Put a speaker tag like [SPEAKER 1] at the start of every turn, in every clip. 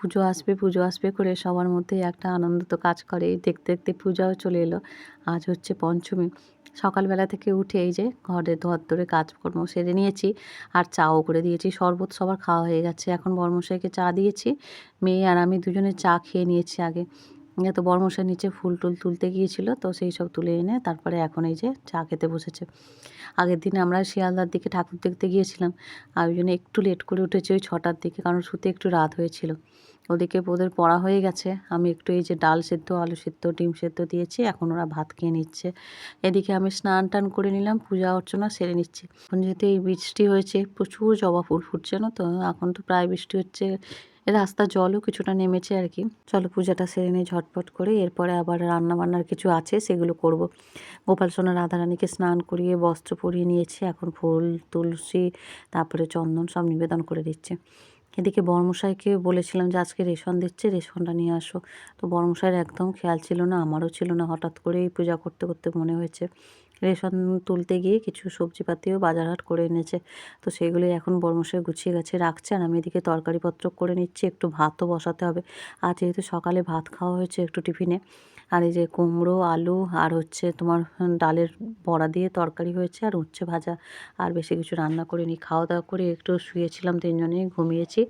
[SPEAKER 1] পুজো আসবে করে সবার মধ্যেই একটা আনন্দ তো কাজ করে। দেখতে, দেখতে পূজাও চলে এলো। আজ হচ্ছে পঞ্চমী। সকালবেলা থেকে উঠে এই যে ঘরের ধোয়ার কাজকর্ম সেরে নিয়েছি। আর চাও করে দিয়েছি। শরবত সবার খাওয়া হয়ে গেছে। এখন বরমশাইকে চা দিয়েছি। মেয়ে আর আমি দুজনে চা খেয়ে নিয়েছি আগে। তো বরমশাই নিচে ফুল-টুল তুলতে গিয়েছিল। তো সেইসব তুলে এনে তারপরে এখন এই যে চা খেতে বসেছে। আগের দিন আমরা শিয়ালদার দিকে ঠাকুর দেখতে গিয়েছিলাম। আর ওই জন্য একটু লেট করে উঠেছি ওই ৬টার দিকে। কারণ শুতে একটু রাত হয়েছিল। ওদিকে ওদের পড়া হয়ে গেছে। আমি একটু এই যে ডাল সেদ্ধ, আলু সেদ্ধ, ডিম সেদ্ধ দিয়েছি। এখন ওরা ভাত খেয়ে নিচ্ছে। এদিকে আমি স্নান-টান করে নিলাম। পূজা অর্চনা সেরে নিচ্ছি। এখন যেহেতু এই বৃষ্টি হয়েছে, প্রচুর জবা ফুল ফুটছে জানো তো? এখন তো প্রায় বৃষ্টি হচ্ছে। রাস্তার জলও কিছুটা নেমেছে আর কি। চলো পূজাটা সেরে নিই ঝটপট করে। এরপরে আবার রান্না-বান্নার কিছু আছে সেগুলো করব। গোপাল সোনা রাধারানীকে স্নান করিয়ে বস্ত্র পরিয়ে নিয়েছে। এখন ফুল, তুলসী, তারপরে চন্দন সব নিবেদন করে দিচ্ছে। এদিকে বর্মশাইকে বলেছিলাম যে আজকে রেশন দিচ্ছে, রেশনটা নিয়ে আসো। তো বর্মশাইয়ের একদম খেয়াল ছিল না, আমারও ছিল না। হঠাৎ করেই পূজা করতে, করতে মনে হয়েছে। রেশন তুলতে গিয়ে কিছু সবজিপাতিও বাজার-হাট করে এনেছে। তো সেগুলোই এখন বর্মশাই গুছিয়ে গাছিয়ে রাখছে। আর আমি এদিকে তরকারিপত্র করে নিচ্ছি। একটু ভাতও বসাতে হবে। আর যেহেতু সকালে ভাত খাওয়া হয়েছে একটু টিফিনে। আর এই যে কুমড়ো, আলু আর হচ্ছে তোমার ডালের বড়া দিয়ে তরকারি হয়েছে আর উচ্ছে ভাজা। আর বেশি কিছু রান্না করিনি। খাওয়া-দাওয়া করে একটু শুয়েছিলাম ৩ জনেই, ঘুমিয়েছি।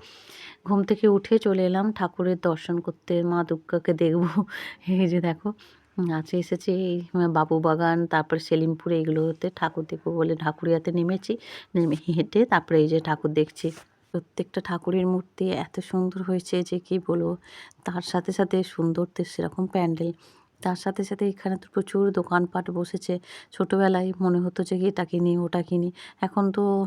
[SPEAKER 1] ঘুম থেকে উঠে চলে এলাম ঠাকুরের দর্শন করতে। মা দুর্গাকে দেখব। এই যে দেখো আজকে এসেছি এই বাবুবাগান, তারপরে সেলিমপুর এইগুলোতে ঠাকুর দেখব বলে ঢাকুরিয়াতে নেমেছি। নেমে হেঁটে তারপরে এই যে ঠাকুর দেখছি। প্রত্যেকটা ঠাকুরের মূর্তি এত সুন্দর হয়েছে যে কি বলবো। তার সাথে, সাথে সুন্দর তো সেরকম প্যান্ডেল। তার সাথে, সাথে এখানে তো প্রচুর দোকানপাট বসেছে। ছোটবেলায় মনে হতো যে এটা কিনি, ওটা কিনি। এখন তো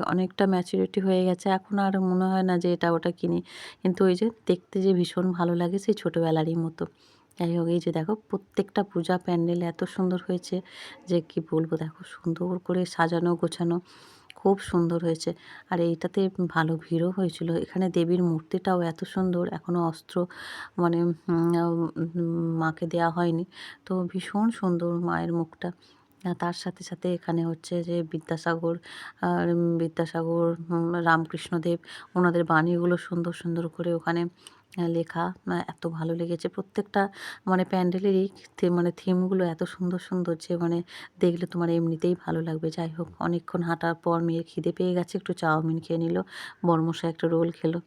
[SPEAKER 1] অনেকটা ম্যাচুরিটি হয়ে গেছে। এখন আর মনে হয় না যে এটা ওটা কিনি। কিন্তু ওই যে দেখতে যে ভীষণ ভালো লাগে সেই ছোটবেলারই মতো। যাই হোক এই যে দেখো প্রত্যেকটা পূজা প্যান্ডেল এত সুন্দর হয়েছে যে কি বলবো। দেখো সুন্দর করে সাজানো গোছানো। খুব সুন্দর হয়েছে। আর এইটাতে ভালো ভিড়ও হয়েছিল। এখানে দেবীর মূর্তিটাও এত সুন্দর। এখনো অস্ত্র মানে মাকে দেয়া হয়নি। তো ভীষণ সুন্দর মায়ের মুখটা। তার সাথে, সাথে এখানে হচ্ছে যে বিদ্যাসাগর, রামকৃষ্ণদেব ওনাদের বাণীগুলো সুন্দর, সুন্দর করে ওখানে লেখা। এত ভালো লেগেছে। প্রত্যেকটা মানে প্যান্ডেলেরই মানে থিমগুলো এত সুন্দর, সুন্দর যে মানে দেখলে তোমার এমনিতেই ভালো লাগবে। যাই হোক অনেকক্ষণ হাঁটার পর মেয়ের খিদে পেয়ে গেছে। একটু চাউমিন খেয়ে নিল। বড়মশাই একটা রোল খেলো।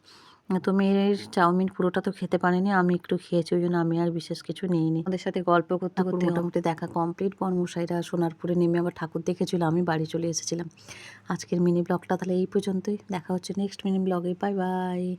[SPEAKER 1] তো মেয়ের চাউমিন পুরোটা তো খেতে পারেনি। আমি একটু খেয়েছি। ওইজন্য আমি আর বিশেষ কিছু নিইনি। ওদের সাথে গল্প করতে, করতে মোটামুটি দেখা কমপ্লিট। বরমশাইরা সোনারপুরে নেমে আবার ঠাকুর দেখেছিল। আমি বাড়ি চলে এসেছিলাম। আজকের মিনি ব্লগটা তাহলে এই পর্যন্তই। দেখা হচ্ছে নেক্সট মিনি ব্লগে। Bye, by.